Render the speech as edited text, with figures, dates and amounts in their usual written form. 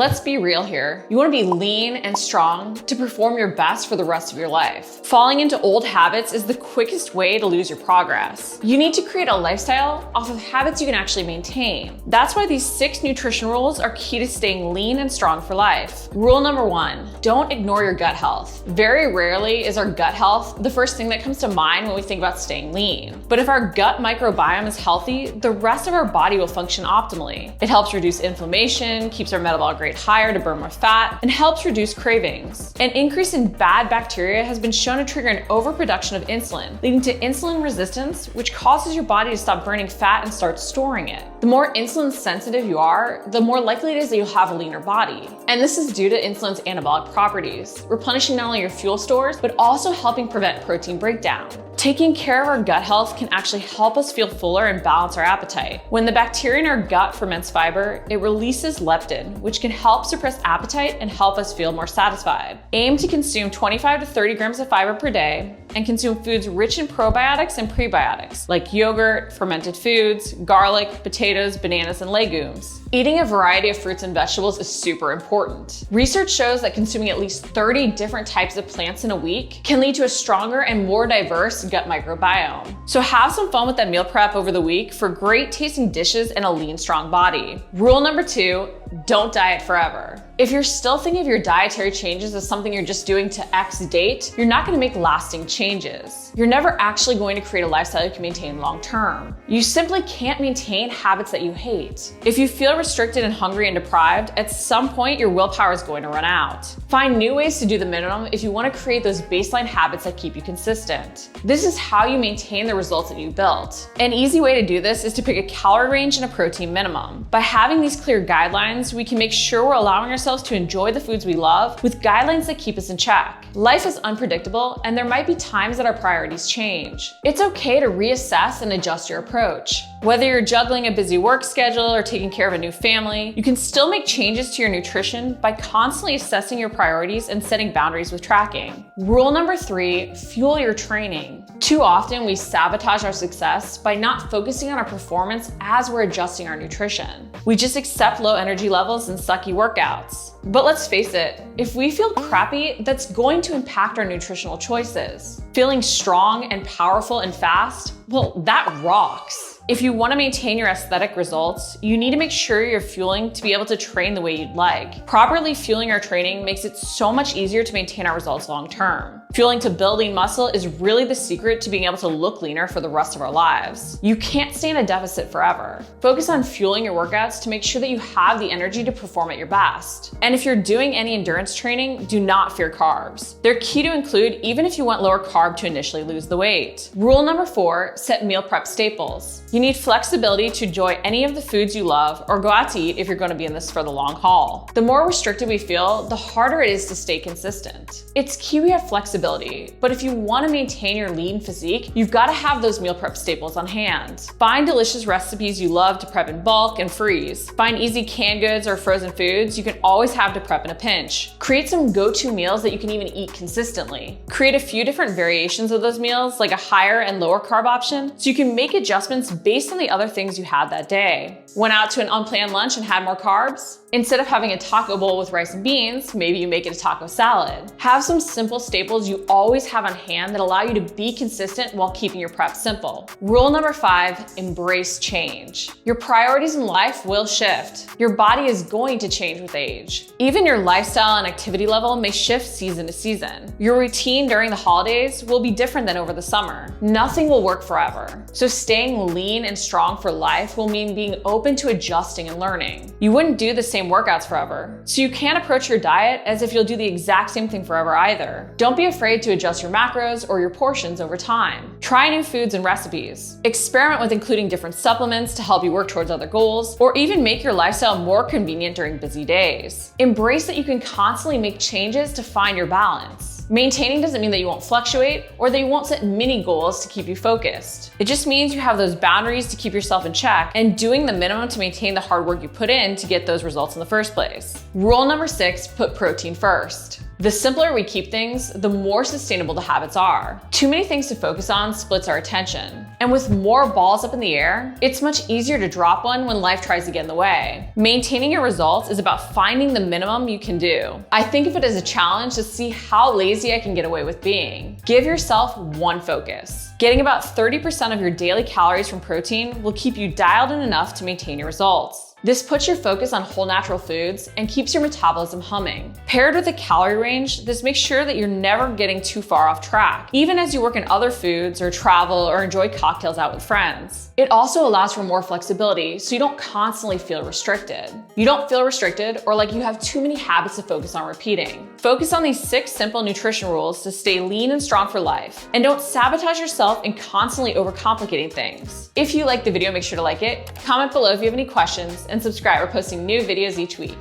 Let's be real here. You want to be lean and strong to perform your best for the rest of your life. Falling into old habits is the quickest way to lose your progress. You need to create a lifestyle off of habits you can actually maintain. That's why these 6 nutrition rules are key to staying lean and strong for life. Rule number 1, don't ignore your gut health. Very rarely is our gut health the first thing that comes to mind when we think about staying lean. But if our gut microbiome is healthy, the rest of our body will function optimally. It helps reduce inflammation, keeps our metabolic rate higher to burn more fat, and helps reduce cravings. An increase in bad bacteria has been shown to trigger an overproduction of insulin, leading to insulin resistance, which causes your body to stop burning fat and start storing it. The more insulin sensitive you are, the more likely it is that you'll have a leaner body. And this is due to insulin's anabolic properties, replenishing not only your fuel stores, but also helping prevent protein breakdown. Taking care of our gut health can actually help us feel fuller and balance our appetite. When the bacteria in our gut ferments fiber, it releases leptin, which can help suppress appetite and help us feel more satisfied. Aim to consume 25 to 30 grams of fiber per day and consume foods rich in probiotics and prebiotics, like yogurt, fermented foods, garlic, potatoes, bananas, and legumes. Eating a variety of fruits and vegetables is super important. Research shows that consuming at least 30 different types of plants in a week can lead to a stronger and more diverse gut microbiome. So have some fun with that meal prep over the week for great tasting dishes and a lean, strong body. Rule number 2, don't diet forever. If you're still thinking of your dietary changes as something you're just doing to X date, you're not going to make lasting changes. You're never actually going to create a lifestyle you can maintain long term. You simply can't maintain habits that you hate. If you feel restricted and hungry and deprived, at some point your willpower is going to run out. Find new ways to do the minimum if you want to create those baseline habits that keep you consistent. This is how you maintain the results that you built. An easy way to do this is to pick a calorie range and a protein minimum. By having these clear guidelines, we can make sure we're allowing ourselves to enjoy the foods we love with guidelines that keep us in check. Life is unpredictable, and there might be times that our priorities change. It's okay to reassess and adjust your approach. Whether you're juggling a busy work schedule or taking care of a new family, you can still make changes to your nutrition by constantly assessing your priorities and setting boundaries with tracking. Rule number 3, fuel your training. Too often, we sabotage our success by not focusing on our performance as we're adjusting our nutrition. We just accept low energy levels and sucky workouts. But let's face it, if we feel crappy, that's going to impact our nutritional choices. Feeling strong and powerful and fast, well, that rocks. If you want to maintain your aesthetic results, you need to make sure you're fueling to be able to train the way you'd like. Properly fueling our training makes it so much easier to maintain our results long term. Fueling to build lean muscle is really the secret to being able to look leaner for the rest of our lives. You can't stay in a deficit forever. Focus on fueling your workouts to make sure that you have the energy to perform at your best. And if you're doing any endurance training, do not fear carbs. They're key to include even if you want lower carb to initially lose the weight. Rule number 4, set meal prep staples. You need flexibility to enjoy any of the foods you love or go out to eat if you're going to be in this for the long haul. The more restricted we feel, the harder it is to stay consistent. It's key we have flexibility, but if you want to maintain your lean physique, you've got to have those meal prep staples on hand. Find delicious recipes you love to prep in bulk and freeze. Find easy canned goods or frozen foods you can always have to prep in a pinch. Create some go-to meals that you can even eat consistently. Create a few different variations of those meals, like a higher and lower carb option, so you can make adjustments based on the other things you had that day. Went out to an unplanned lunch and had more carbs? Instead of having a taco bowl with rice and beans, maybe you make it a taco salad. Have some simple staples you always have on hand that allow you to be consistent while keeping your prep simple. Rule number 5, embrace change. Your priorities in life will shift. Your body is going to change with age. Even your lifestyle and activity level may shift season to season. Your routine during the holidays will be different than over the summer. Nothing will work forever. So staying lean and strong for life will mean being open to adjusting and learning. You wouldn't do the same workouts forever, so you can't approach your diet as if you'll do the exact same thing forever either. Don't be afraid to adjust your macros or your portions over time. Try new foods and recipes. Experiment with including different supplements to help you work towards other goals, or even make your lifestyle more convenient during busy days. Embrace that you can constantly make changes to find your balance. Maintaining doesn't mean that you won't fluctuate or that you won't set mini goals to keep you focused. It just means you have those boundaries to keep yourself in check and doing the minimum to maintain the hard work you put in to get those results in the first place. Rule number 6, put protein first. The simpler we keep things, the more sustainable the habits are. Too many things to focus on splits our attention. And with more balls up in the air, it's much easier to drop one when life tries to get in the way. Maintaining your results is about finding the minimum you can do. I think of it as a challenge to see how lazy I can get away with being. Give yourself one focus. Getting about 30% of your daily calories from protein will keep you dialed in enough to maintain your results. This puts your focus on whole natural foods and keeps your metabolism humming. Paired with a calorie range, this makes sure that you're never getting too far off track, even as you work in other foods or travel or enjoy cocktails out with friends. It also allows for more flexibility so you don't constantly feel restricted. You don't feel restricted or like you have too many habits to focus on repeating. Focus on these 6 simple nutrition rules to stay lean and strong for life, and don't sabotage yourself in constantly overcomplicating things. If you liked the video, make sure to like it, comment below if you have any questions, and subscribe. We're posting new videos each week.